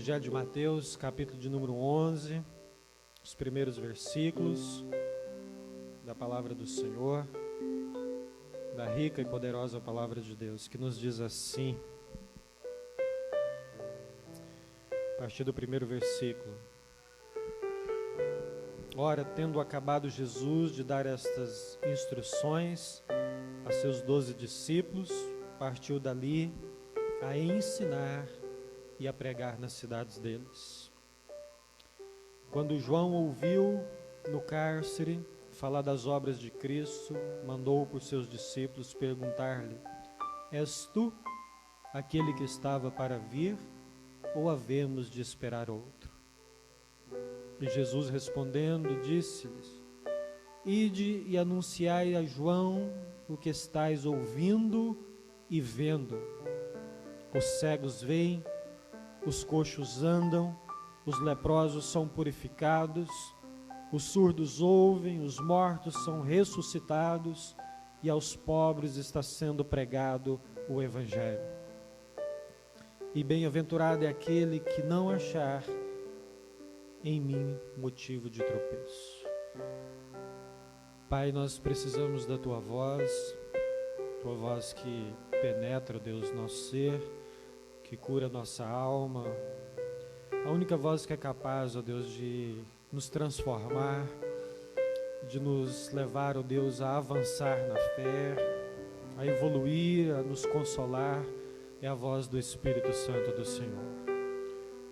Evangelho de Mateus, capítulo de número 11, os primeiros versículos da palavra do Senhor, da rica e poderosa palavra de Deus, que nos diz assim, a partir do primeiro versículo: Ora, tendo acabado Jesus de dar estas instruções a seus 12 discípulos, partiu dali a ensinar e a pregar nas cidades deles. Quando João ouviu no cárcere falar das obras de Cristo, mandou por seus discípulos perguntar-lhe: És tu aquele que estava para vir, ou havemos de esperar outro? E Jesus respondendo, disse-lhes: Ide e anunciai a João o que estáis ouvindo e vendo. Os cegos veem, os coxos andam, os leprosos são purificados, os surdos ouvem, os mortos são ressuscitados, e aos pobres está sendo pregado o Evangelho. E bem-aventurado é aquele que não achar em mim motivo de tropeço. Pai, nós precisamos da Tua voz que penetra, Deus, nosso ser, que cura nossa alma, a única voz que é capaz, ó Deus, de nos transformar, de nos levar, ó Deus, a avançar na fé, a evoluir, a nos consolar, é a voz do Espírito Santo do Senhor.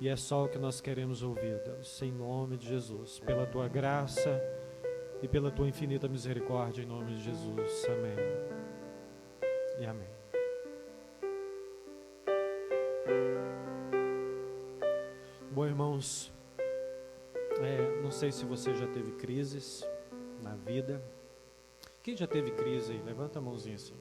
E é só o que nós queremos ouvir, Deus, em nome de Jesus, pela Tua graça e pela Tua infinita misericórdia, em nome de Jesus. Amém. E amém. Bom, irmãos, não sei se você já teve crises na vida. Quem já teve crise aí? Levanta a mãozinha assim.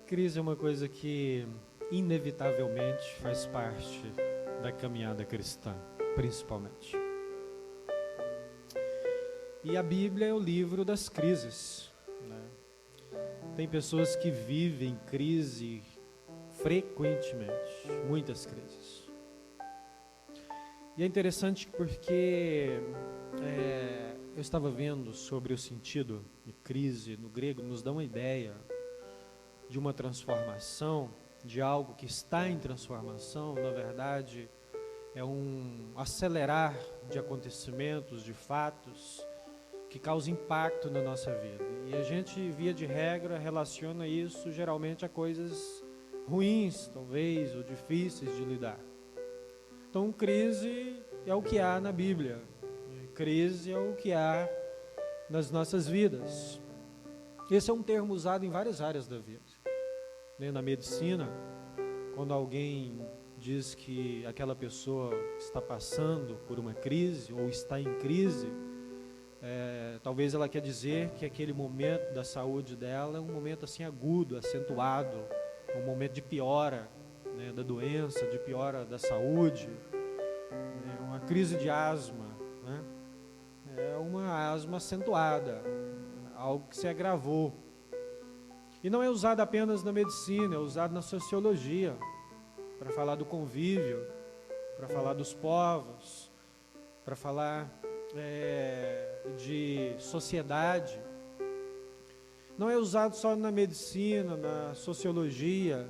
Crise é uma coisa que inevitavelmente faz parte da caminhada cristã, principalmente. E a Bíblia é o livro das crises, né? Tem pessoas que vivem crise frequentemente, muitas crises. E é interessante porque eu estava vendo sobre o sentido de crise no grego, nos dá uma ideia de uma transformação, de algo que está em transformação. Na verdade, é um acelerar de acontecimentos, de fatos, que causa impacto na nossa vida. E a gente, via de regra, relaciona isso geralmente a coisas ruins, talvez, ou difíceis de lidar. Então, crise é o que há na Bíblia. Crise é o que há nas nossas vidas. Esse é um termo usado em várias áreas da vida. Na medicina, quando alguém diz que aquela pessoa está passando por uma crise ou está em crise, talvez ela quer dizer que aquele momento da saúde dela é um momento assim agudo, acentuado, um momento de piora, né, da doença, de piora da saúde, né, uma crise de asma, né, é uma asma acentuada, algo que se agravou. E não é usado apenas na medicina, é usado na sociologia, para falar do convívio, para falar dos povos, para falar de sociedade. Não é usado só na medicina, na sociologia,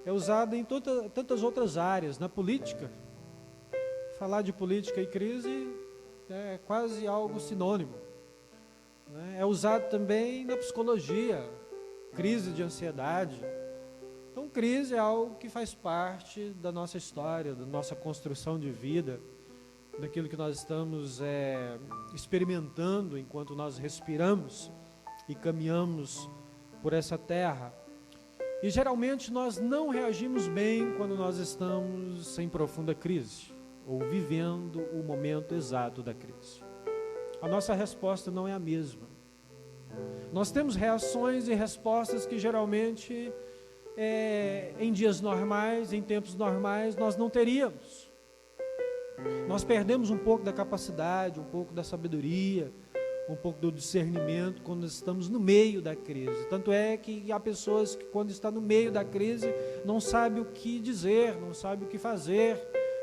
é usado em tantas outras áreas, na política. Falar de política e crise é quase algo sinônimo, né? É usado também na psicologia, crise de ansiedade. Então, crise é algo que faz parte da nossa história, da nossa construção de vida, daquilo que nós estamos experimentando enquanto nós respiramos e caminhamos por essa terra. E geralmente nós não reagimos bem quando nós estamos em profunda crise ou vivendo o momento exato da crise. A nossa resposta não é a mesma. Nós temos reações e respostas que geralmente em dias normais, em tempos normais, nós não teríamos. Nós perdemos um pouco da capacidade, um pouco da sabedoria, um pouco do discernimento quando estamos no meio da crise. Tanto é que há pessoas que, quando está no meio da crise, não sabe o que dizer, não sabe o que fazer,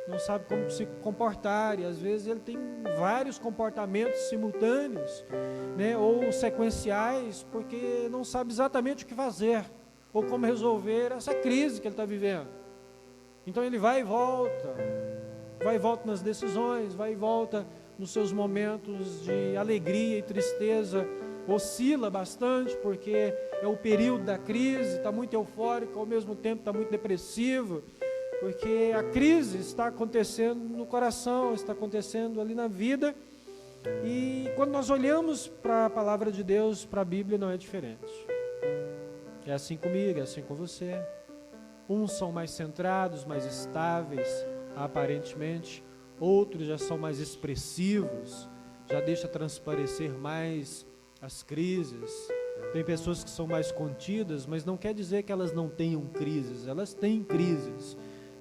não sabe como se comportar, e às vezes ele tem vários comportamentos simultâneos, né, ou sequenciais, porque não sabe exatamente o que fazer, ou como resolver essa crise que ele está vivendo. Então ele vai e volta nas decisões, vai e volta nos seus momentos de alegria e tristeza, oscila bastante, porque é o período da crise, está muito eufórico, ao mesmo tempo está muito depressivo, porque a crise está acontecendo no coração, está acontecendo ali na vida, e quando nós olhamos para a palavra de Deus, para a Bíblia, não é diferente. É assim comigo, é assim com você. Uns são mais centrados, mais estáveis, aparentemente, outros já são mais expressivos, já deixa transparecer mais as crises. Tem pessoas que são mais contidas, mas não quer dizer que elas não tenham crises, elas têm crises,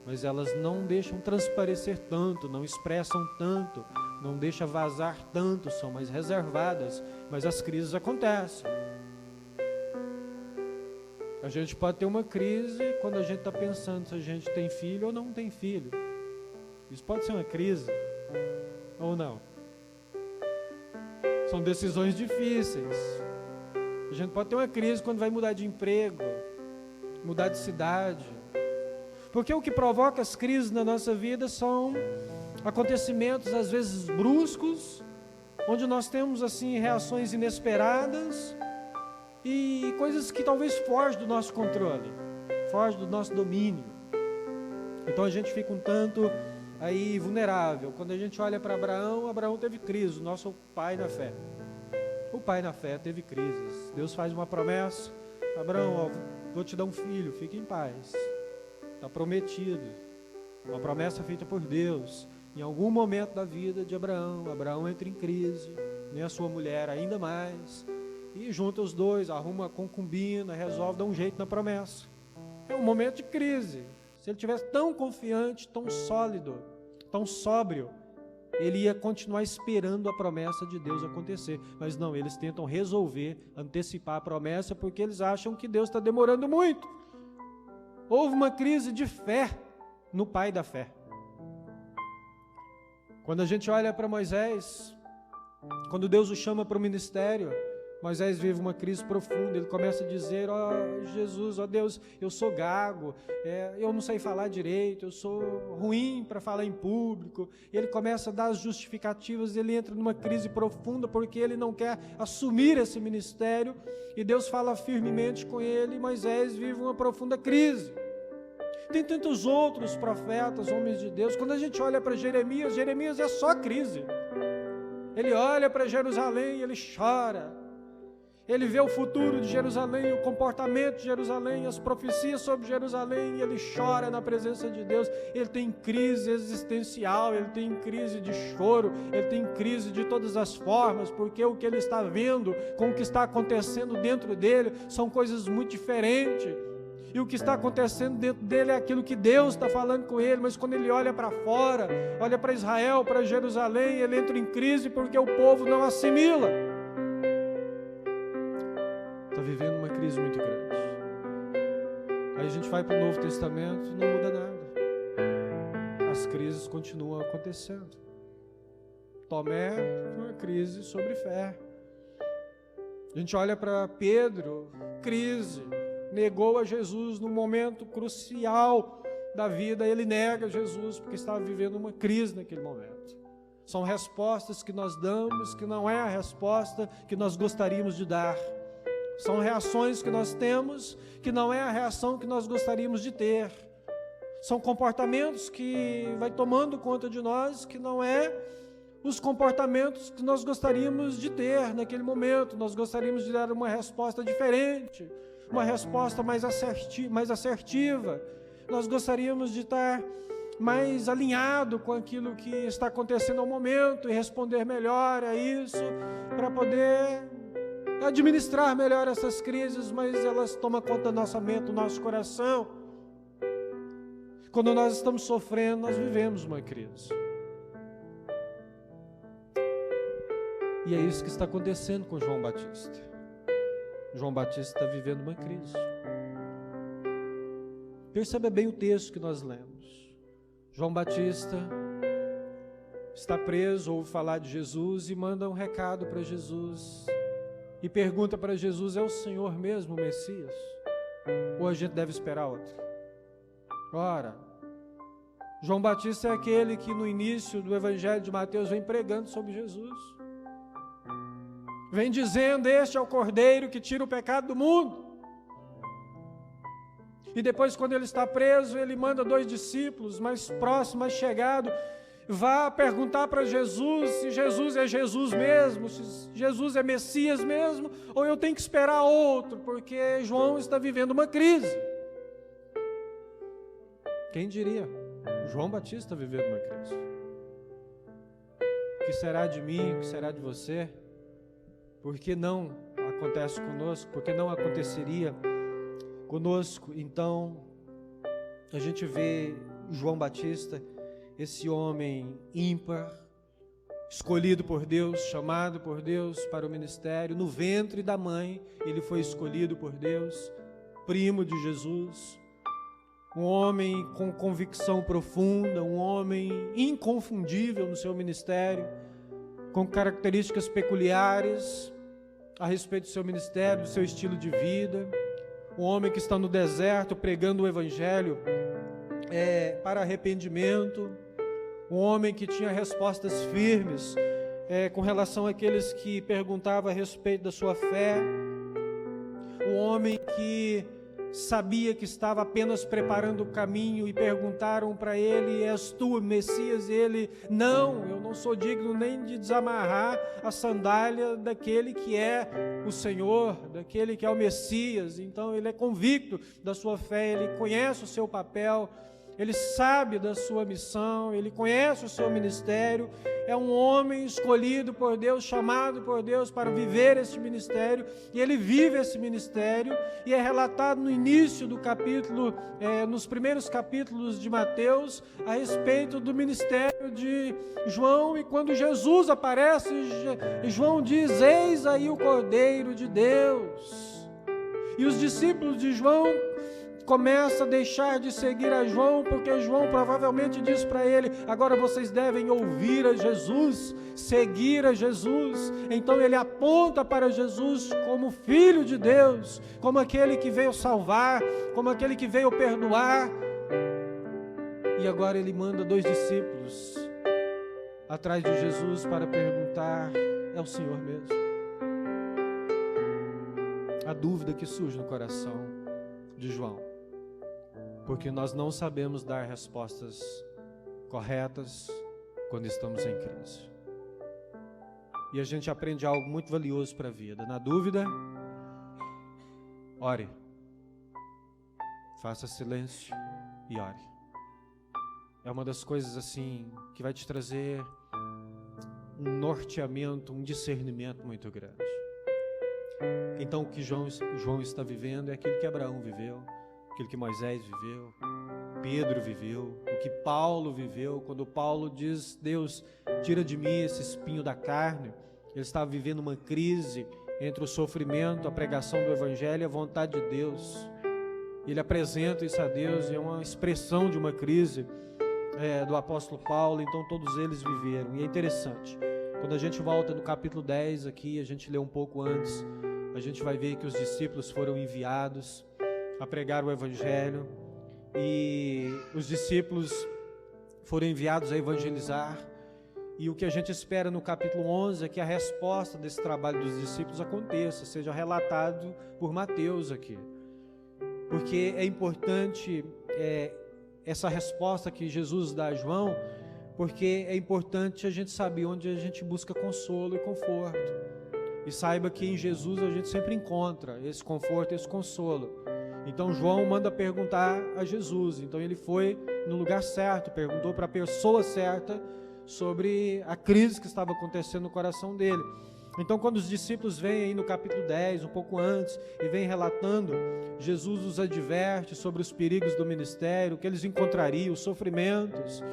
mas elas não deixam transparecer tanto, não expressam tanto, não deixam vazar tanto, são mais reservadas, mas as crises acontecem. A gente pode ter uma crise quando a gente está pensando se a gente tem filho ou não tem filho. Isso pode ser uma crise, ou não. São decisões difíceis. A gente pode ter uma crise quando vai mudar de emprego, mudar de cidade. Porque o que provoca as crises na nossa vida são acontecimentos, às vezes, bruscos, onde nós temos, assim, reações inesperadas e coisas que talvez fogem do nosso controle, fogem do nosso domínio. Então a gente fica um tanto aí vulnerável. Quando a gente olha para Abraão, Abraão teve crise, o nosso pai na fé. O pai na fé teve crises. Deus faz uma promessa: Abraão, ó, vou te dar um filho, fique em paz. Está prometido. Uma promessa feita por Deus. Em algum momento da vida de Abraão, Abraão entra em crise, nem a sua mulher ainda mais, e junta os dois, arruma a concubina, resolve dar um jeito na promessa. É um momento de crise. Se ele tivesse tão confiante, tão sólido, tão sóbrio, ele ia continuar esperando a promessa de Deus acontecer. Mas não, eles tentam resolver, antecipar a promessa, porque eles acham que Deus está demorando muito. Houve uma crise de fé no pai da fé. Quando a gente olha para Moisés, quando Deus o chama para o ministério, Moisés vive uma crise profunda. Ele começa a dizer: ó Jesus, ó Deus, eu sou gago, eu não sei falar direito, eu sou ruim para falar em público. Ele começa a dar as justificativas, ele entra numa crise profunda porque ele não quer assumir esse ministério, e Deus fala firmemente com ele, e Moisés vive uma profunda crise. Tem tantos outros profetas, homens de Deus. Quando a gente olha para Jeremias, Jeremias é só crise. Ele olha para Jerusalém e ele chora. Ele vê o futuro de Jerusalém, o comportamento de Jerusalém, as profecias sobre Jerusalém, e ele chora na presença de Deus. Ele tem crise existencial, ele tem crise de choro, ele tem crise de todas as formas, porque o que ele está vendo com o que está acontecendo dentro dele são coisas muito diferentes. E o que está acontecendo dentro dele é aquilo que Deus está falando com ele, mas quando ele olha para fora, olha para Israel, para Jerusalém, ele entra em crise porque o povo não assimila. Está vivendo uma crise muito grande. Aí a gente vai para o Novo Testamento, não muda nada. As crises continuam acontecendo. Tomé, uma crise sobre fé. A gente olha para Pedro, crise. Negou a Jesus num momento crucial da vida, ele nega Jesus porque estava vivendo uma crise naquele momento. São respostas que nós damos, que não é a resposta que nós gostaríamos de dar. São reações que nós temos, que não é a reação que nós gostaríamos de ter. São comportamentos que vai tomando conta de nós, que não é os comportamentos que nós gostaríamos de ter naquele momento. Nós gostaríamos de dar uma resposta diferente, uma resposta mais assertiva. Nós gostaríamos de estar mais alinhado com aquilo que está acontecendo ao momento e responder melhor a isso, para poder administrar melhor essas crises, mas elas tomam conta do nossa mente, do nosso coração. Quando nós estamos sofrendo, nós vivemos uma crise. E é isso que está acontecendo com João Batista. João Batista está vivendo uma crise. Perceba bem o texto que nós lemos. João Batista está preso, ouve falar de Jesus e manda um recado para Jesus. E pergunta para Jesus: é o Senhor mesmo o Messias? Ou a gente deve esperar outro? Ora, João Batista é aquele que no início do Evangelho de Mateus vem pregando sobre Jesus. Vem dizendo: este é o Cordeiro que tira o pecado do mundo. E depois, quando ele está preso, ele manda 2 discípulos mais próximos, mais chegados, vá perguntar para Jesus se Jesus é Jesus mesmo, se Jesus é Messias mesmo, ou eu tenho que esperar outro, porque João está vivendo uma crise. Quem diria? João Batista vivendo uma crise. O que será de mim? O que será de você? Por que não acontece conosco? Por que não aconteceria conosco? Então, a gente vê João Batista, esse homem ímpar, escolhido por Deus, chamado por Deus para o ministério. No ventre da mãe, ele foi escolhido por Deus, primo de Jesus. Um homem com convicção profunda, um homem inconfundível no seu ministério, com características peculiares a respeito do seu ministério, do seu estilo de vida. Um homem que está no deserto pregando o Evangelho para arrependimento. Um homem que tinha respostas firmes com relação àqueles que perguntavam a respeito da sua fé. Um homem que sabia que estava apenas preparando o caminho e perguntaram para ele: és tu o Messias? E ele: não, eu não sou digno nem de desamarrar a sandália daquele que é o Senhor, daquele que é o Messias. Então ele é convicto da sua fé, ele conhece o seu papel, ele sabe da sua missão, ele conhece o seu ministério. É um homem escolhido por Deus, chamado por Deus para viver esse ministério, e ele vive esse ministério, e é relatado no início do capítulo, nos primeiros capítulos de Mateus, a respeito do ministério de João. E quando Jesus aparece, João diz: eis aí o Cordeiro de Deus. E os discípulos de João começa a deixar de seguir a João, porque João provavelmente diz para ele: agora vocês devem ouvir a Jesus, seguir a Jesus. Então ele aponta para Jesus como Filho de Deus, como aquele que veio salvar, como aquele que veio perdoar. E agora ele manda 2 discípulos atrás de Jesus para perguntar: é o Senhor mesmo? A dúvida que surge no coração de João, porque nós não sabemos dar respostas corretas quando estamos em crise. E a gente aprende algo muito valioso para a vida. Na dúvida, ore. Faça silêncio e ore. É uma das coisas assim que vai te trazer um norteamento, um discernimento muito grande. Então o que João está vivendo é aquilo que Abraão viveu, aquilo que Moisés viveu, Pedro viveu, o que Paulo viveu. Quando Paulo diz: Deus, tira de mim esse espinho da carne, ele estava vivendo uma crise entre o sofrimento, a pregação do Evangelho e a vontade de Deus. Ele apresenta isso a Deus, e é uma expressão de uma crise do apóstolo Paulo. Então todos eles viveram. E é interessante, quando a gente volta no capítulo 10 aqui, a gente lê um pouco antes, a gente vai ver que os discípulos foram enviados a pregar o Evangelho, e os discípulos foram enviados a evangelizar. E o que a gente espera no capítulo 11 é que a resposta desse trabalho dos discípulos aconteça, seja relatado por Mateus aqui, porque é importante essa resposta que Jesus dá a João, porque é importante a gente saber onde a gente busca consolo e conforto, e saiba que em Jesus a gente sempre encontra esse conforto, esse consolo. Então João manda perguntar a Jesus. Então ele foi no lugar certo, perguntou para a pessoa certa sobre a crise que estava acontecendo no coração dele. Então quando os discípulos vêm aí no capítulo 10, um pouco antes, e vem relatando, Jesus os adverte sobre os perigos do ministério, o que eles encontrariam, os sofrimentos.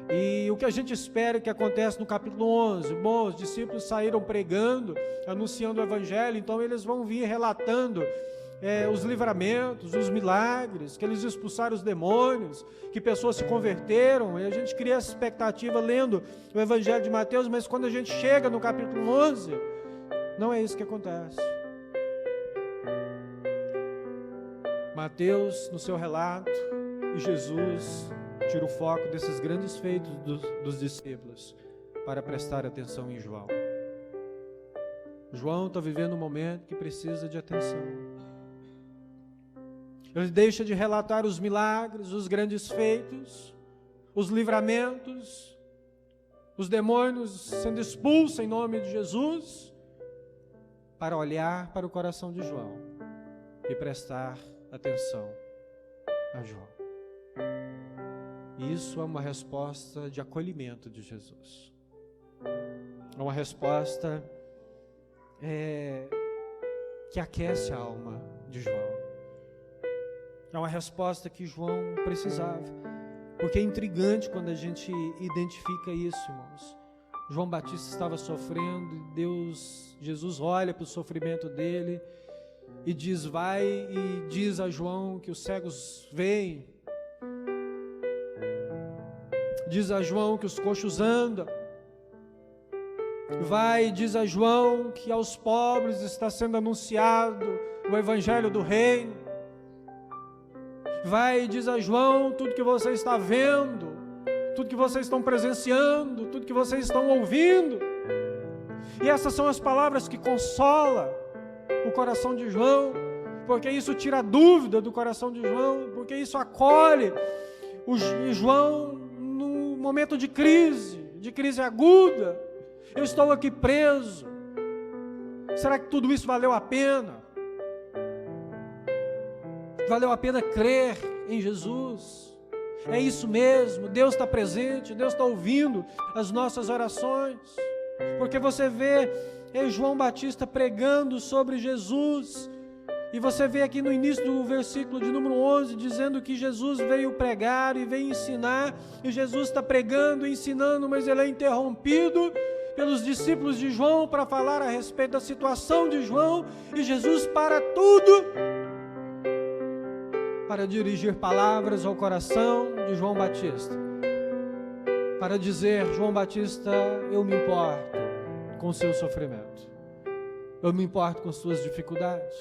E o que a gente espera que aconteça no capítulo 11, bom, os discípulos saíram pregando, anunciando o evangelho, então eles vão vir relatando os livramentos, os milagres, que eles expulsaram os demônios, que pessoas se converteram, e a gente cria essa expectativa lendo o evangelho de Mateus, mas quando a gente chega no capítulo 11, não é isso que acontece. Mateus, no seu relato, e Jesus tira o foco desses grandes feitos dos discípulos para prestar atenção em João. João está vivendo um momento que precisa de atenção. Ele deixa de relatar os milagres, os grandes feitos, os livramentos, os demônios sendo expulsos em nome de Jesus, para olhar para o coração de João e prestar atenção a João. Isso é uma resposta de acolhimento de Jesus. É uma resposta que aquece a alma de João. É uma resposta que João precisava. Porque é intrigante quando a gente identifica isso, irmãos. João Batista estava sofrendo e Jesus olha para o sofrimento dele e diz, vai e diz a João que os cegos veem. Diz a João que os coxos andam. Vai e diz a João que aos pobres está sendo anunciado o evangelho do reino. Vai e diz a João tudo que você está vendo, tudo que vocês estão presenciando, tudo que vocês estão ouvindo. E essas são as palavras que consolam o coração de João, porque isso tira a dúvida do coração de João, porque isso acolhe o João no momento de crise aguda. Eu estou aqui preso. Será que tudo isso valeu a pena? Valeu a pena crer em Jesus? É isso mesmo, Deus está presente, Deus está ouvindo as nossas orações. Porque você vê João Batista pregando sobre Jesus, e você vê aqui no início do versículo de número 11, dizendo que Jesus veio pregar e veio ensinar, e Jesus está pregando e ensinando, mas ele é interrompido pelos discípulos de João para falar a respeito da situação de João, e Jesus para tudo para dirigir palavras ao coração de João Batista, para dizer, João Batista, eu me importo com o seu sofrimento, eu me importo com suas dificuldades.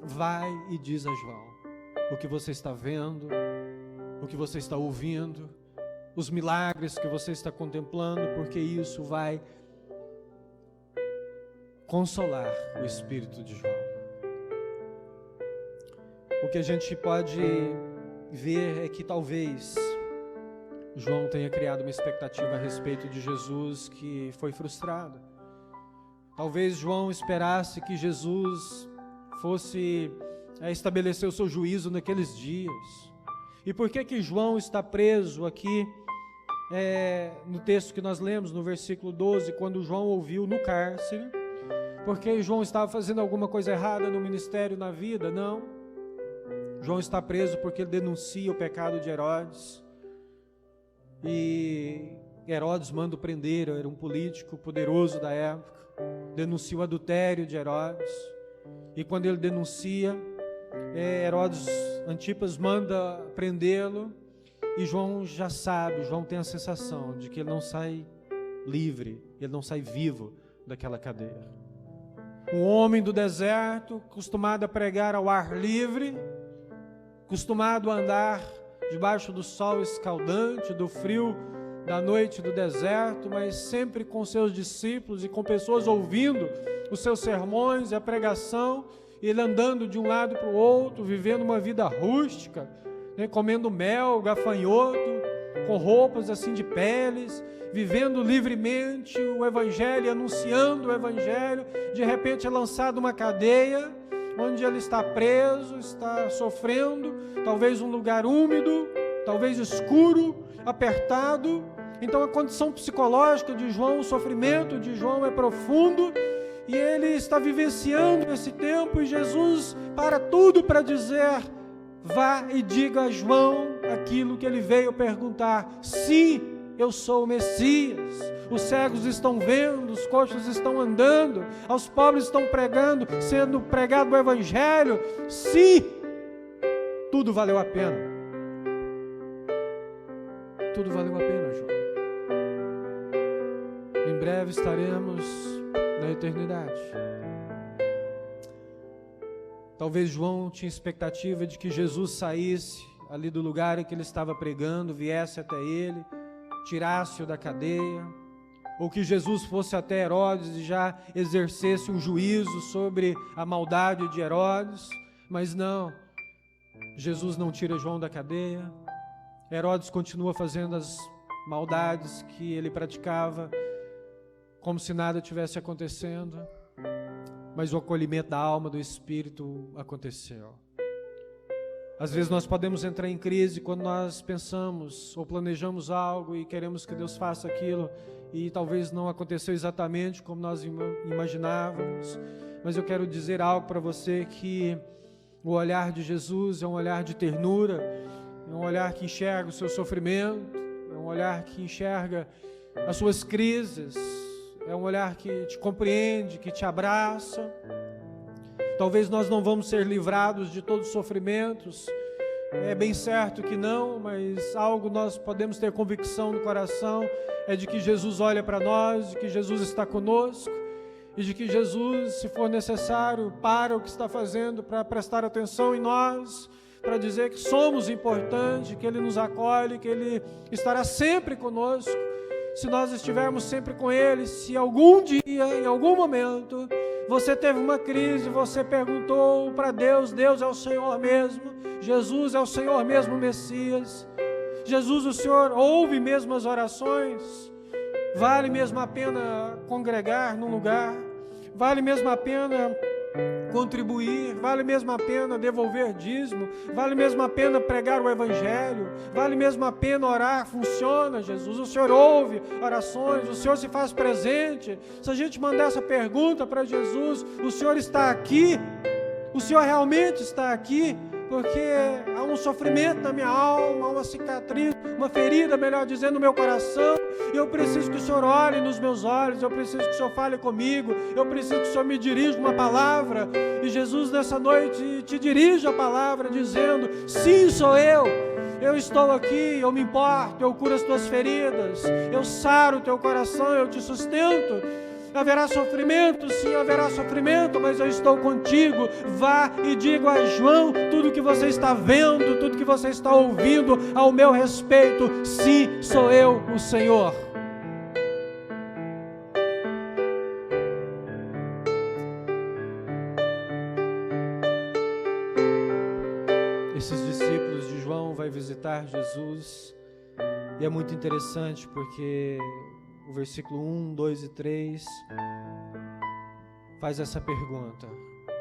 Vai e diz a João o que você está vendo, o que você está ouvindo, os milagres que você está contemplando, porque isso vai consolar o espírito de João. O que a gente pode ver é que talvez João tenha criado uma expectativa a respeito de Jesus que foi frustrada. Talvez João esperasse que Jesus fosse estabelecer o seu juízo naqueles dias. E por que João está preso aqui no texto que nós lemos, no versículo 12, quando João ouviu no cárcere? Porque João estava fazendo alguma coisa errada no ministério, na vida? Não. João está preso porque ele denuncia o pecado de Herodes, e Herodes manda prender, era um político poderoso da época, denuncia o adultério de Herodes, e quando ele denuncia, Herodes Antipas manda prendê-lo, e João já sabe, João tem a sensação de que ele não sai livre, ele não sai vivo daquela cadeia. Um homem do deserto, acostumado a pregar ao ar livre, acostumado a andar debaixo do sol escaldante, do frio da noite do deserto, mas sempre com seus discípulos e com pessoas ouvindo os seus sermões e a pregação, e ele andando de um lado para o outro, vivendo uma vida rústica, né, comendo mel, gafanhoto, com roupas assim de peles, vivendo livremente o evangelho, anunciando o evangelho. De repente é lançado uma cadeia, onde ele está preso, está sofrendo, talvez um lugar úmido, talvez escuro, apertado. Então a condição psicológica de João, o sofrimento de João é profundo, e ele está vivenciando esse tempo, e Jesus para tudo para dizer, vá e diga a João aquilo que ele veio perguntar. Sim, eu sou o Messias. Os cegos estão vendo, os coxos estão andando, aos pobres estão pregando, sendo pregado o Evangelho. Sim, tudo valeu a pena. Tudo valeu a pena, João. Em breve estaremos na eternidade. Talvez João tinha expectativa de que Jesus saísse ali do lugar em que ele estava pregando, viesse até ele, tirasse-o da cadeia, ou que Jesus fosse até Herodes e já exercesse um juízo sobre a maldade de Herodes. Mas não, Jesus não tira João da cadeia. Herodes continua fazendo as maldades que ele praticava, como se nada tivesse acontecendo, mas o acolhimento da alma, do espírito aconteceu. Às vezes nós podemos entrar em crise quando nós pensamos ou planejamos algo e queremos que Deus faça aquilo e talvez não aconteceu exatamente como nós imaginávamos, mas eu quero dizer algo para você, que o olhar de Jesus é um olhar de ternura, é um olhar que enxerga o seu sofrimento, é um olhar que enxerga as suas crises, é um olhar que te compreende, que te abraça. Talvez nós não vamos ser livrados de todos os sofrimentos, é bem certo que não, mas algo nós podemos ter convicção no coração, é de que Jesus olha para nós, de que Jesus está conosco, e de que Jesus, se for necessário, para o que está fazendo para prestar atenção em nós, para dizer que somos importantes, que Ele nos acolhe, que Ele estará sempre conosco, se nós estivermos sempre com Ele. Se algum dia, em algum momento, você teve uma crise, você perguntou para Deus, Deus é o Senhor mesmo, Jesus é o Senhor mesmo, Messias, Jesus, o Senhor ouve mesmo as orações, vale mesmo a pena congregar num lugar, vale mesmo a pena contribuir, vale mesmo a pena devolver dízimo, vale mesmo a pena pregar o Evangelho, vale mesmo a pena orar. Funciona, Jesus, o Senhor ouve orações, o Senhor se faz presente. Se a gente mandar essa pergunta para Jesus, o Senhor está aqui, o Senhor realmente está aqui, porque há um sofrimento na minha alma, uma cicatriz, uma ferida, melhor dizendo, no meu coração, e eu preciso que o Senhor olhe nos meus olhos, eu preciso que o Senhor fale comigo, eu preciso que o Senhor me dirija uma palavra, e Jesus nessa noite te dirige a palavra dizendo, sim, sou eu estou aqui, eu me importo, eu curo as tuas feridas, eu saro o teu coração, eu te sustento. Haverá sofrimento, sim, haverá sofrimento, mas eu estou contigo. Vá e diga a João tudo que você está vendo, tudo que você está ouvindo ao meu respeito. Sim, sou eu, o Senhor. Esses discípulos de João vão visitar Jesus, e é muito interessante porque o versículo 1, 2 e 3 faz essa pergunta: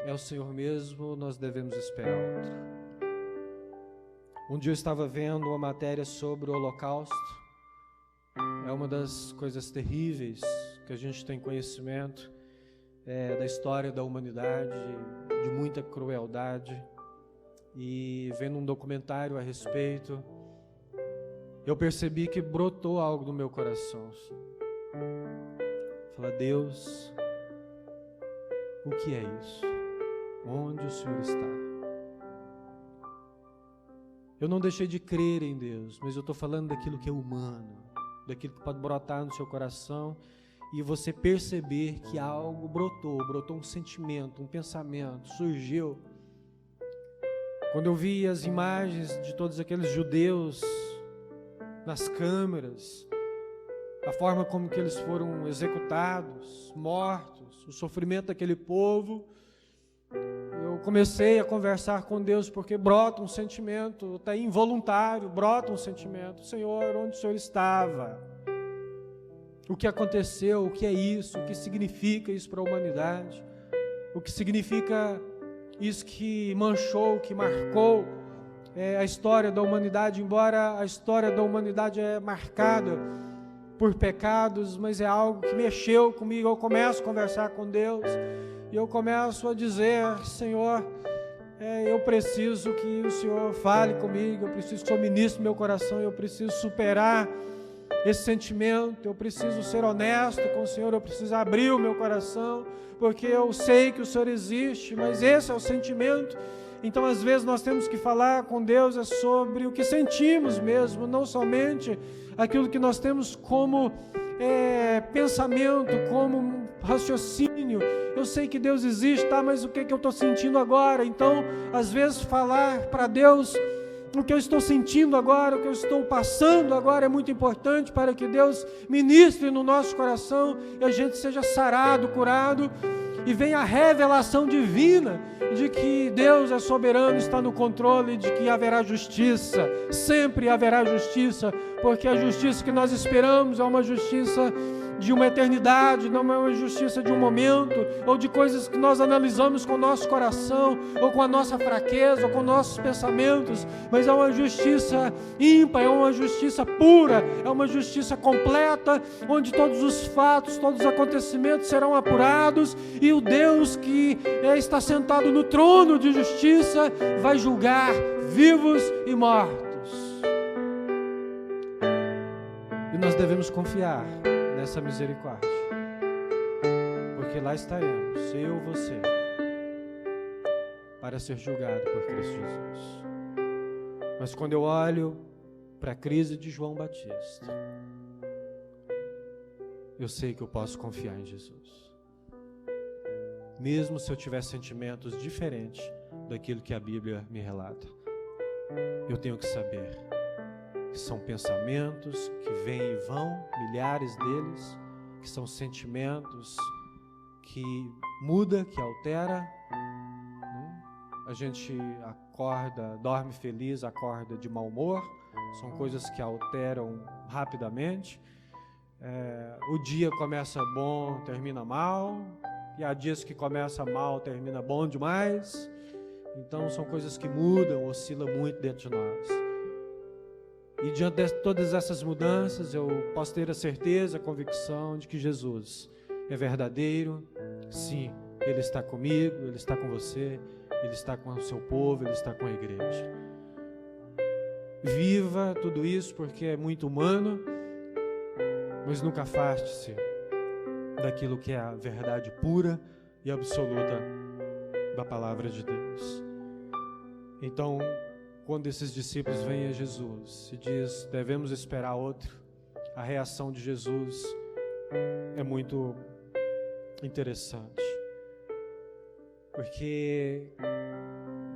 é o Senhor mesmo ou nós devemos esperar outro? Um dia eu estava vendo uma matéria sobre o Holocausto. É uma das coisas terríveis que a gente tem conhecimento da história da humanidade, de muita crueldade. E vendo um documentário a respeito, eu percebi que brotou algo no meu coração. Fala, Deus, o que é isso? Onde o Senhor está? Eu não deixei de crer em Deus, mas eu estou falando daquilo que é humano, daquilo que pode brotar no seu coração e você perceber que algo brotou um sentimento, um pensamento, surgiu. Quando eu vi as imagens de todos aqueles judeus nas câmeras, a forma como que eles foram executados, mortos, o sofrimento daquele povo, eu comecei a conversar com Deus, porque brota um sentimento, até involuntário, brota um sentimento: Senhor, onde o Senhor estava? O que aconteceu? O que é isso? O que significa isso para a humanidade? O que significa isso que manchou, que marcou a história da humanidade? Embora a história da humanidade é marcada por pecados, mas é algo que mexeu comigo. Eu começo a conversar com Deus e eu começo a dizer: Senhor, eu preciso que o Senhor fale comigo, eu preciso que o Senhor ministre meu coração, eu preciso superar esse sentimento, eu preciso ser honesto com o Senhor, eu preciso abrir o meu coração, porque eu sei que o Senhor existe, mas esse é o sentimento. Então, às vezes, nós temos que falar com Deus sobre o que sentimos mesmo, não somente aquilo que nós temos como pensamento, como raciocínio. Eu sei que Deus existe, tá? Mas o que eu estou sentindo agora? Então, às vezes, falar para Deus o que eu estou sentindo agora, o que eu estou passando agora é muito importante para que Deus ministre no nosso coração e a gente seja sarado, curado, e venha a revelação divina de que Deus é soberano, está no controle, de que haverá justiça, sempre haverá justiça, porque a justiça que nós esperamos é uma justiça de uma eternidade, não é uma justiça de um momento, ou de coisas que nós analisamos com o nosso coração, ou com a nossa fraqueza, ou com nossos pensamentos, mas é uma justiça ímpar, é uma justiça pura, é uma justiça completa, onde todos os fatos, todos os acontecimentos serão apurados, e o Deus que está sentado no trono de justiça vai julgar vivos e mortos. E nós devemos confiar nessa misericórdia, porque lá estaremos, eu, você, para ser julgado por Cristo Jesus. Mas quando eu olho para a crise de João Batista, eu sei que eu posso confiar em Jesus, mesmo se eu tiver sentimentos diferentes daquilo que a Bíblia me relata. Eu tenho que saber que são pensamentos que vêm e vão, milhares deles, que são sentimentos que muda, que altera, né? A gente acorda, dorme feliz, acorda de mau humor, são coisas que alteram rapidamente. O dia começa bom, termina mal, e há dias que começa mal, termina bom demais. Então são coisas que mudam, oscilam muito dentro de nós. E diante de todas essas mudanças, eu posso ter a certeza, a convicção de que Jesus é verdadeiro. Sim, Ele está comigo, Ele está com você, Ele está com o seu povo, Ele está com a igreja. Viva tudo isso, porque é muito humano, mas nunca afaste-se daquilo que é a verdade pura e absoluta da palavra de Deus. Então, quando esses discípulos vêm a Jesus e diz, devemos esperar outro, a reação de Jesus é muito interessante, porque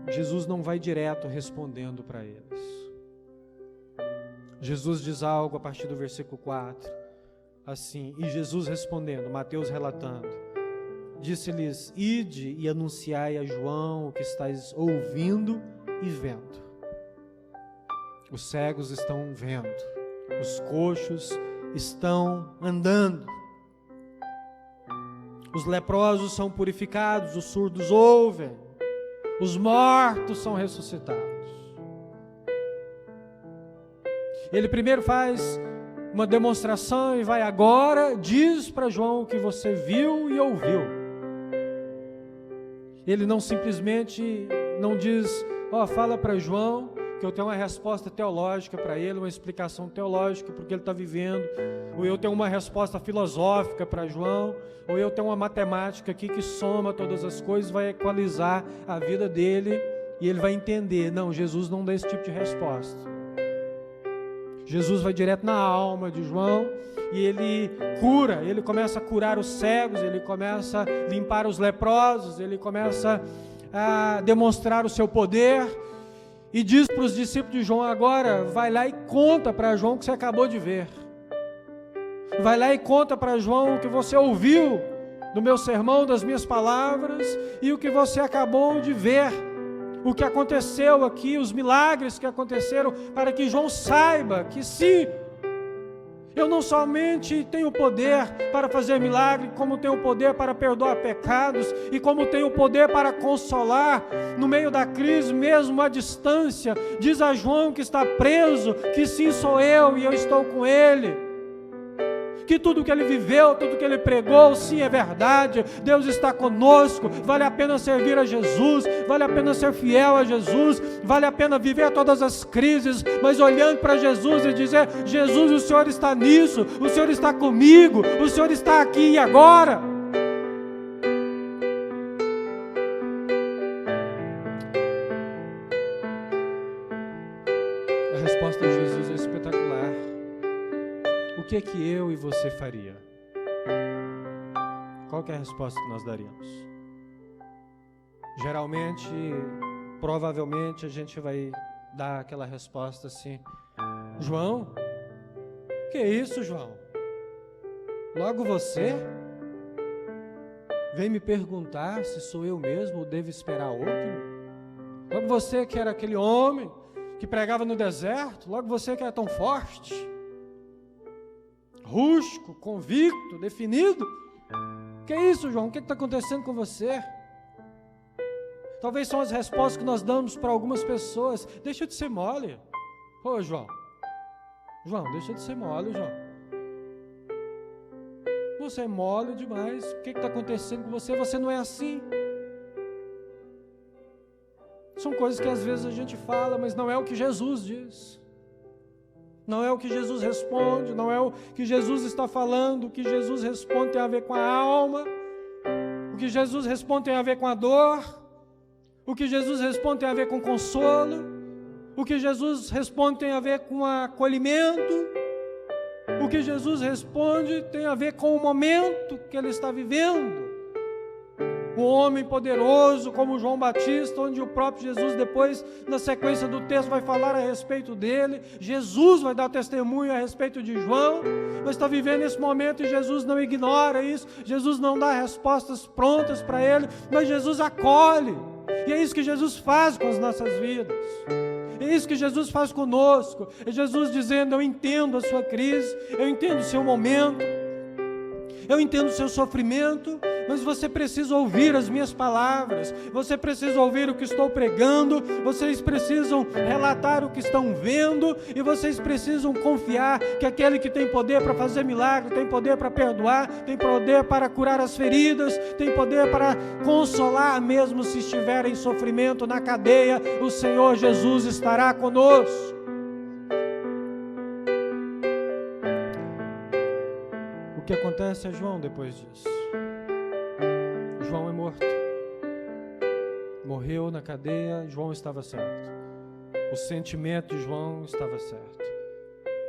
Jesus não vai direto respondendo para eles. Jesus diz algo a partir do versículo 4, assim, e Jesus respondendo, Mateus relatando, disse-lhes, ide e anunciai a João o que estáis ouvindo e vendo. Os cegos estão vendo, os coxos estão andando, os leprosos são purificados, os surdos ouvem, os mortos são ressuscitados. Ele primeiro faz uma demonstração e vai agora, diz para João o que você viu e ouviu. Ele não simplesmente não diz, fala para João que eu tenho uma resposta teológica para ele, uma explicação teológica para o que ele está vivendo, ou eu tenho uma resposta filosófica para João, ou eu tenho uma matemática aqui que soma todas as coisas, vai equalizar a vida dele e ele vai entender. Não, Jesus não dá esse tipo de resposta. Jesus vai direto na alma de João e ele cura, ele começa a curar os cegos, ele começa a limpar os leprosos, ele começa a demonstrar o seu poder e diz para os discípulos de João agora, vai lá e conta para João o que você acabou de ver. Vai lá e conta para João o que você ouviu do meu sermão, das minhas palavras e o que você acabou de ver. O que aconteceu aqui, os milagres que aconteceram, para que João saiba que sim, eu não somente tenho poder para fazer milagre, como tenho poder para perdoar pecados, e como tenho poder para consolar no meio da crise, mesmo à distância. Diz a João que está preso, que sim, sou eu e eu estou com ele. que tudo que ele viveu, tudo que ele pregou, sim, é verdade, Deus está conosco, vale a pena servir a Jesus, vale a pena ser fiel a Jesus, vale a pena viver todas as crises, mas olhando para Jesus e dizer: Jesus, o Senhor está nisso, o Senhor está comigo, o Senhor está aqui e agora. A resposta de Jesus é espetacular. O que é que eu e você faria? Qual que é a resposta que nós daríamos? Geralmente, provavelmente, a gente vai dar aquela resposta assim: João? Que isso, João? Logo você? Vem me perguntar se sou eu mesmo ou devo esperar outro? Logo você que era aquele homem que pregava no deserto? Logo você que era tão forte? Rústico, convicto, definido? Que isso, João? O que está acontecendo com você? Talvez são as respostas que nós damos para algumas pessoas. Deixa de ser mole. Ô, João, deixa de ser mole, João. Você é mole demais. O que está acontecendo com você? Você não é assim. São coisas que às vezes a gente fala, mas não é o que Jesus diz. Não é o que Jesus responde, não é o que Jesus está falando. O que Jesus responde tem a ver com a alma. O que Jesus responde tem a ver com a dor. O que Jesus responde tem a ver com consolo. O que Jesus responde tem a ver com acolhimento. O que Jesus responde tem a ver com o momento que ele está vivendo. Um homem poderoso como João Batista, onde o próprio Jesus depois, na sequência do texto, vai falar a respeito dele. Jesus vai dar testemunho a respeito de João, mas está vivendo esse momento e Jesus não ignora isso, Jesus não dá respostas prontas para ele, mas Jesus acolhe, e é isso que Jesus faz com as nossas vidas. É isso que Jesus faz conosco. É Jesus dizendo: eu entendo a sua crise, eu entendo o seu momento, eu entendo o seu sofrimento, mas você precisa ouvir as minhas palavras, você precisa ouvir o que estou pregando, vocês precisam relatar o que estão vendo, e vocês precisam confiar que aquele que tem poder para fazer milagre, tem poder para perdoar, tem poder para curar as feridas, tem poder para consolar, mesmo se estiver em sofrimento na cadeia, o Senhor Jesus estará conosco. O que acontece a João depois disso? João é morto. Morreu na cadeia, João estava certo. O sentimento de João estava certo.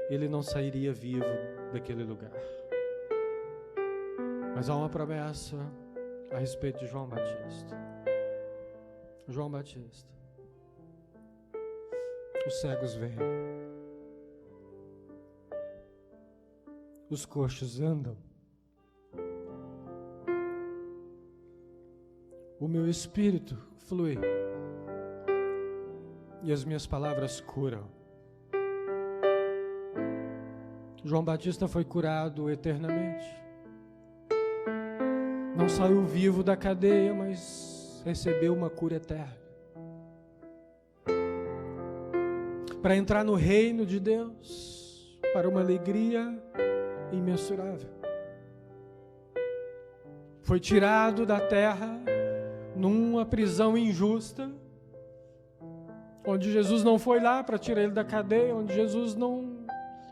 Ele não sairia vivo daquele lugar. Mas há uma promessa a respeito de João Batista. João Batista. Os cegos veem. Os coxos andam. O meu espírito flui. E as minhas palavras curam. João Batista foi curado eternamente. Não saiu vivo da cadeia, mas recebeu uma cura eterna. Para entrar no reino de Deus, para uma alegria imensurável. Foi tirado da terra numa prisão injusta, onde Jesus não foi lá para tirar ele da cadeia, onde Jesus não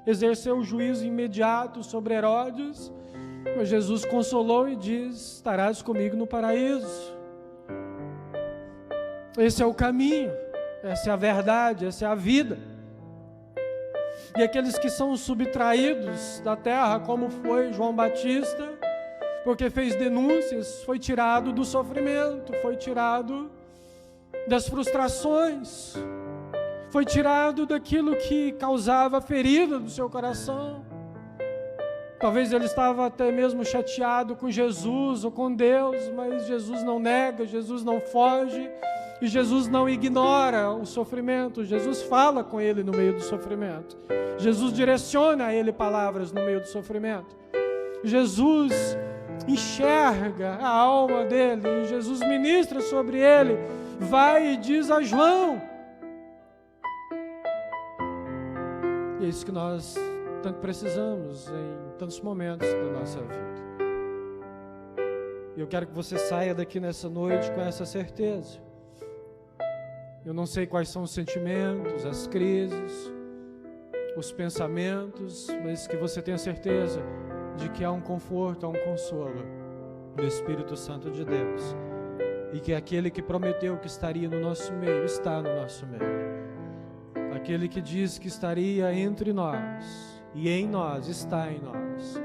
exerceu o juízo imediato sobre Herodes, mas Jesus consolou e diz: estarás comigo no paraíso. Esse é o caminho, essa é a verdade, essa é a vida. E aqueles que são subtraídos da terra, como foi João Batista, porque fez denúncias, foi tirado do sofrimento, foi tirado das frustrações, foi tirado daquilo que causava ferida do seu coração. Talvez ele estava até mesmo chateado com Jesus ou com Deus, mas Jesus não nega, Jesus não foge, e Jesus não ignora o sofrimento. Jesus fala com ele no meio do sofrimento. Jesus direciona a ele palavras no meio do sofrimento. Jesus enxerga a alma dele, e Jesus ministra sobre ele. Vai e diz a João. E é isso que nós tanto precisamos em tantos momentos da nossa vida. E eu quero que você saia daqui nessa noite com essa certeza. Eu não sei quais são os sentimentos, as crises, os pensamentos, mas que você tenha certeza de que há um conforto, há um consolo do Espírito Santo de Deus. E que aquele que prometeu que estaria no nosso meio, está no nosso meio. Aquele que diz que estaria entre nós e em nós, está em nós.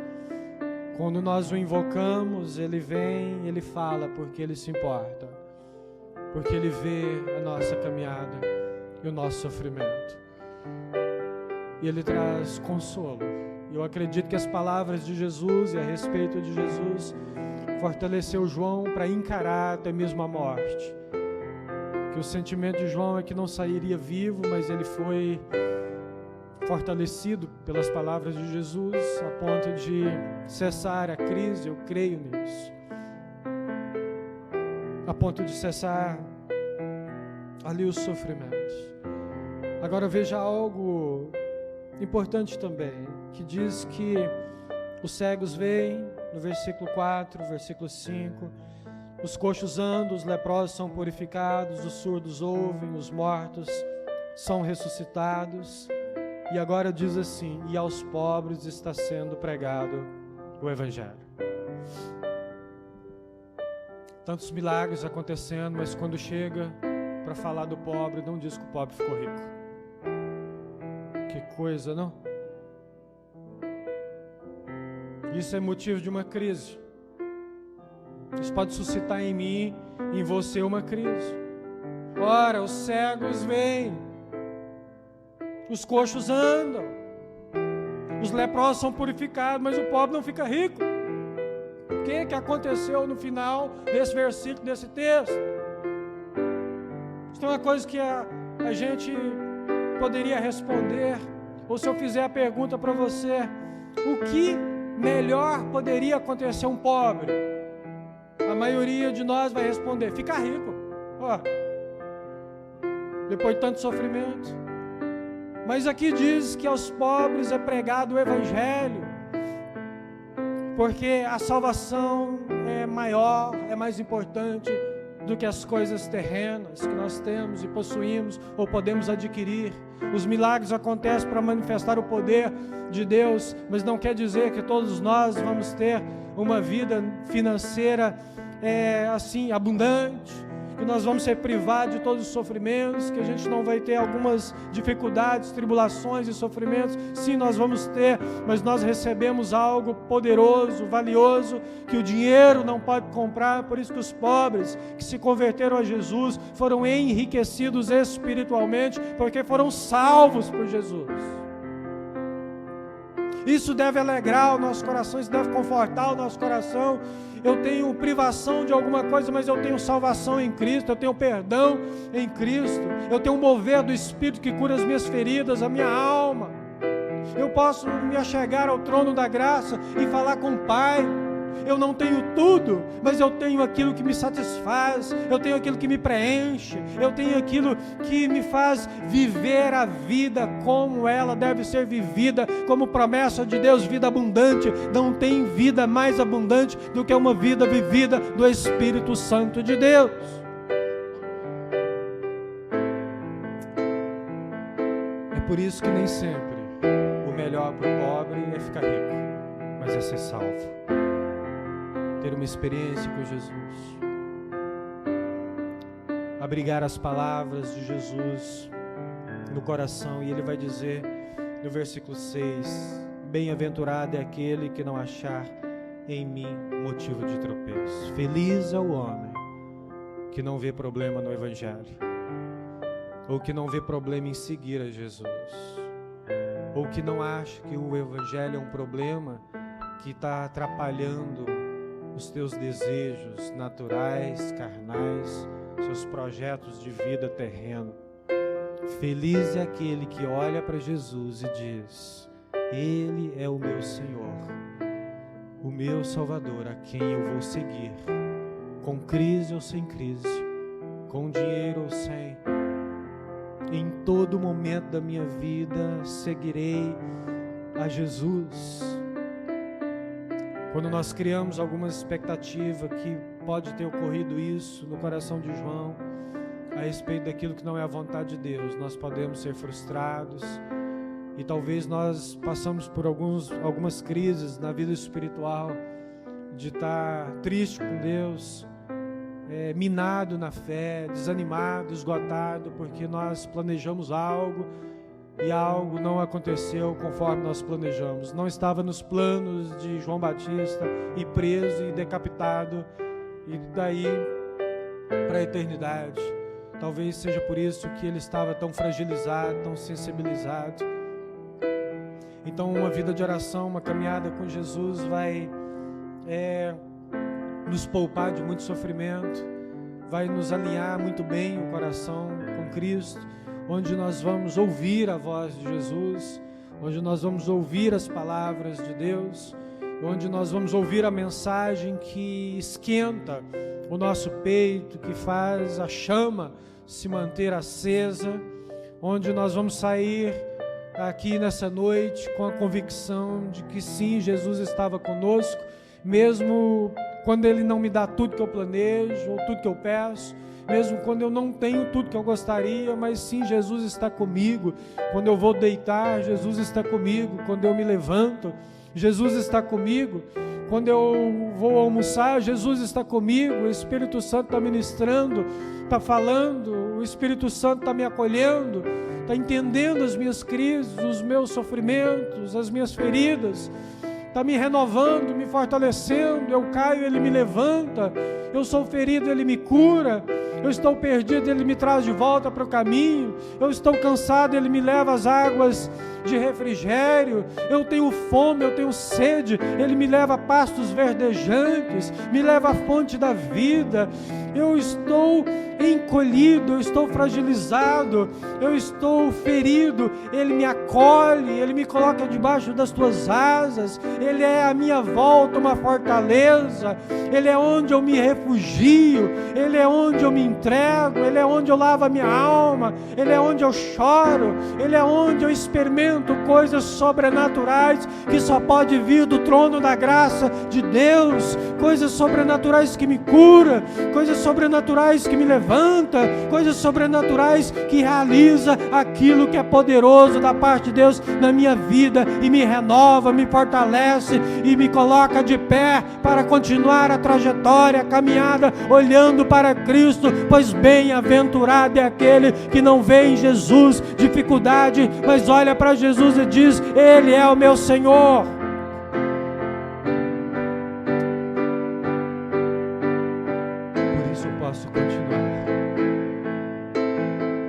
Quando nós o invocamos, Ele vem, Ele fala porque Ele se importa. Porque Ele vê a nossa caminhada e o nosso sofrimento. E Ele traz consolo. Eu acredito que as palavras de Jesus e a respeito de Jesus fortaleceu João para encarar até mesmo a morte. Que o sentimento de João é que não sairia vivo, mas ele foi fortalecido pelas palavras de Jesus a ponto de cessar a crise, eu creio nisso. A ponto de cessar ali os sofrimentos. Agora veja algo importante também, que diz que os cegos veem, no versículo 4, versículo 5, os coxos andam, os leprosos são purificados, os surdos ouvem, os mortos são ressuscitados. E agora diz assim, e aos pobres está sendo pregado o Evangelho. Tantos milagres acontecendo, mas quando chega para falar do pobre, não diz que o pobre ficou rico. Que coisa, não? Isso é motivo de uma crise. Isso pode suscitar em mim, em você, uma crise. Ora, os cegos veem, os coxos andam, os leprosos são purificados, mas o pobre não fica rico. O que aconteceu no final desse versículo, desse texto? Isso é uma coisa que a gente poderia responder, ou se eu fizer a pergunta para você, o que melhor poderia acontecer a um pobre? A maioria de nós vai responder, ficar rico. Depois de tanto sofrimento. Mas aqui diz que aos pobres é pregado o Evangelho, porque a salvação é maior, é mais importante do que as coisas terrenas que nós temos e possuímos ou podemos adquirir. Os milagres acontecem para manifestar o poder de Deus, mas não quer dizer que todos nós vamos ter uma vida financeira assim, abundante, que nós vamos ser privados de todos os sofrimentos, que a gente não vai ter algumas dificuldades, tribulações e sofrimentos. Sim, nós vamos ter, mas nós recebemos algo poderoso, valioso, que o dinheiro não pode comprar. Por isso que os pobres que se converteram a Jesus foram enriquecidos espiritualmente, porque foram salvos por Jesus. Isso deve alegrar o nosso coração, isso deve confortar o nosso coração. Eu tenho privação de alguma coisa, mas eu tenho salvação em Cristo, eu tenho perdão em Cristo, eu tenho um mover do Espírito que cura as minhas feridas, a minha alma. Eu posso me achegar ao trono da graça e falar com o Pai. Eu não tenho tudo, mas eu tenho aquilo que me satisfaz, eu tenho aquilo que me preenche, eu tenho aquilo que me faz viver a vida como ela deve ser vivida, como promessa de Deus, vida abundante. Não tem vida mais abundante do que uma vida vivida do Espírito Santo de Deus. É por isso que nem sempre o melhor para o pobre é ficar rico, mas é ser salvo, ter uma experiência com Jesus, abrigar as palavras de Jesus no coração. E ele vai dizer no versículo 6, bem-aventurado é aquele que não achar em mim motivo de tropeço. Feliz é o homem que não vê problema no Evangelho, ou que não vê problema em seguir a Jesus, ou que não acha que o Evangelho é um problema que está atrapalhando os teus desejos naturais, carnais, seus projetos de vida terreno. Feliz é aquele que olha para Jesus e diz: Ele é o meu Senhor, o meu Salvador, a quem eu vou seguir, com crise ou sem crise, com dinheiro ou sem. Em todo momento da minha vida seguirei a Jesus, quando nós criamos alguma expectativa que pode ter ocorrido isso no coração de João, a respeito daquilo que não é a vontade de Deus, nós podemos ser frustrados e talvez nós passamos por algumas crises na vida espiritual, de estar triste com Deus, minado na fé, desanimado, esgotado, porque nós planejamos algo e algo não aconteceu conforme nós planejamos. Não estava nos planos de João Batista ir preso e decapitado e daí para a eternidade. Talvez seja por isso que ele estava tão fragilizado, tão sensibilizado. Então uma vida de oração, uma caminhada com Jesus vai nos poupar de muito sofrimento, vai nos alinhar muito bem o coração com Cristo, onde nós vamos ouvir a voz de Jesus, onde nós vamos ouvir as palavras de Deus, onde nós vamos ouvir a mensagem que esquenta o nosso peito, que faz a chama se manter acesa, onde nós vamos sair aqui nessa noite com a convicção de que sim, Jesus estava conosco, mesmo quando Ele não me dá tudo que eu planejo, ou tudo que eu peço, mesmo quando eu não tenho tudo que eu gostaria, mas sim, Jesus está comigo. Quando eu vou deitar, Jesus está comigo. Quando eu me levanto, Jesus está comigo. Quando eu vou almoçar, Jesus está comigo. O Espírito Santo está ministrando, está falando, o Espírito Santo está me acolhendo, está entendendo as minhas crises, os meus sofrimentos, as minhas feridas, está me renovando, me fortalecendo. Eu caio, Ele me levanta. Eu sou ferido, Ele me cura. Eu estou perdido, Ele me traz de volta para o caminho. Eu estou cansado, Ele me leva às águas de refrigério. Eu tenho fome, eu tenho sede, Ele me leva a pastos verdejantes, me leva à fonte da vida. Eu estou encolhido, eu estou fragilizado, eu estou ferido, Ele me acolhe, Ele me coloca debaixo das tuas asas. Ele é a minha volta, uma fortaleza. Ele é onde eu me refugio, Ele é onde eu me entrego, Ele é onde eu lavo a minha alma, Ele é onde eu choro, Ele é onde eu experimento coisas sobrenaturais que só pode vir do trono da graça de Deus, coisas sobrenaturais que me cura, coisas sobrenaturais que me levanta, coisas sobrenaturais que realiza aquilo que é poderoso da parte de Deus na minha vida e me renova, me fortalece e me coloca de pé para continuar a trajetória, a caminhada, olhando para Cristo, pois bem-aventurado é aquele que não vê em Jesus dificuldade, mas olha para Jesus e diz: Ele é o meu Senhor. Por isso eu posso continuar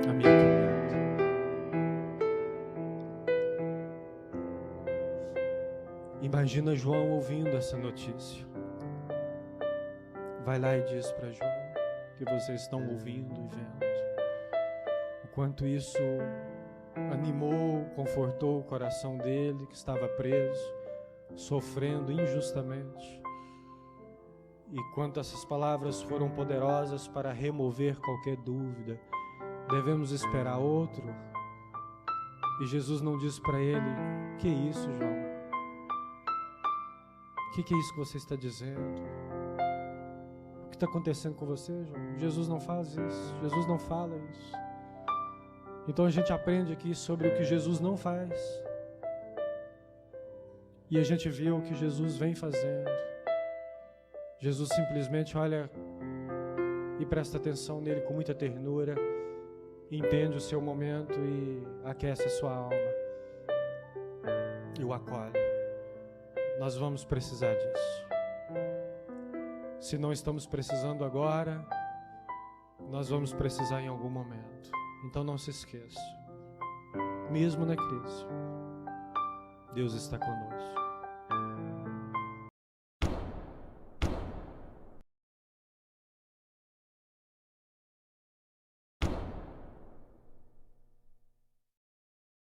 a minha caminhada. Imagina João ouvindo essa notícia. Vai lá e diz para João que vocês estão ouvindo e vendo o quanto isso animou, confortou o coração dele, que estava preso, sofrendo injustamente, e quanto essas palavras foram poderosas para remover qualquer dúvida. Devemos esperar outro? E Jesus não diz para ele: que isso, João? O que é isso que você está dizendo? O que está acontecendo com você, João? Jesus não faz isso, Jesus não fala isso. Então a gente aprende aqui sobre o que Jesus não faz, e a gente viu o que Jesus vem fazendo. Jesus simplesmente olha e presta atenção nele com muita ternura, entende o seu momento e aquece a sua alma e o acolhe. Nós vamos precisar disso. Se não estamos precisando agora, nós vamos precisar em algum momento. Então não se esqueça, mesmo na crise, Deus está conosco.